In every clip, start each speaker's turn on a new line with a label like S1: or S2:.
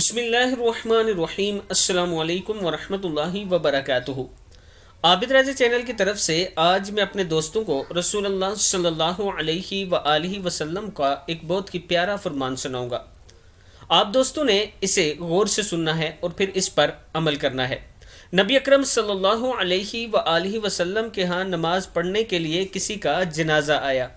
S1: بسم اللہ الرحمن الرحیم، السلام علیکم ورحمۃ اللہ وبرکاتہ۔ عابد راجہ چینل کی طرف سے آج میں اپنے دوستوں کو رسول اللہ صلی اللہ علیہ وآلہ وسلم کا ایک بہت ہی پیارا فرمان سناؤں گا۔ آپ دوستوں نے اسے غور سے سننا ہے اور پھر اس پر عمل کرنا ہے۔ نبی اکرم صلی اللہ علیہ وآلہ وسلم کے ہاں نماز پڑھنے کے لیے کسی کا جنازہ آیا۔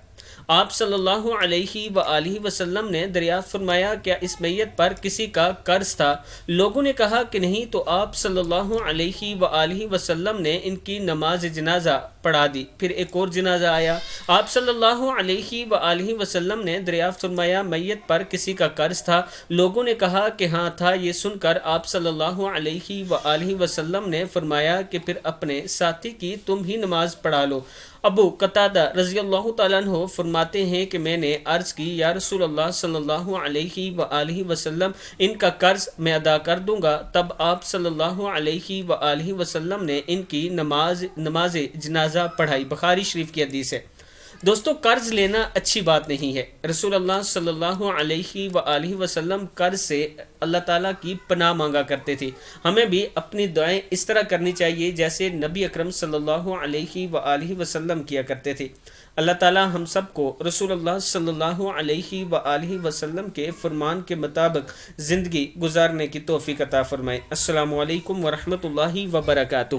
S1: آپ صلی اللہ علیہ وآلہ وسلم نے دریافت فرمایا کیا اس میت پر کسی کا قرض تھا؟ لوگوں نے کہا کہ نہیں، تو آپ صلی اللہ علیہ وآلہ وسلم نے ان کی نماز جنازہ پڑھا دی۔ پھر ایک اور جنازہ آیا، آپ صلی اللہ علیہ وآلہ وسلم نے دریافت فرمایا میت پر کسی کا قرض تھا؟ لوگوں نے کہا کہ ہاں تھا۔ یہ سن کر آپ صلی اللہ علیہ وآلہ وسلم نے فرمایا کہ پھر اپنے ساتھی کی تم ہی نماز پڑھا لو۔ ابو قتادہ رضی اللہ تعالیٰ عنہ فرماتے ہیں کہ میں نے عرض کی یا رسول اللہ صلی اللہ علیہ وآلہ وسلم، ان کا قرض میں ادا کر دوں گا۔ تب آپ صلی اللہ علیہ وآلہ وسلم نے ان کی نماز جنازہ پڑھائی۔ بخاری شریف کی حدیث ہے۔ دوستو، قرض لینا اچھی بات نہیں ہے۔ رسول اللہ صلی اللہ علیہ وآلہ وسلم قرض سے اللہ تعالیٰ کی پناہ مانگا کرتے تھے۔ ہمیں بھی اپنی دعائیں اس طرح کرنی چاہیے جیسے نبی اکرم صلی اللہ علیہ وآلہ وسلم کیا کرتے تھے۔ اللہ تعالیٰ ہم سب کو رسول اللہ صلی اللہ علیہ وآلہ وسلم کے فرمان کے مطابق زندگی گزارنے کی توفیق عطا فرمائے۔ السلام علیکم ورحمۃ اللہ وبرکاتہ۔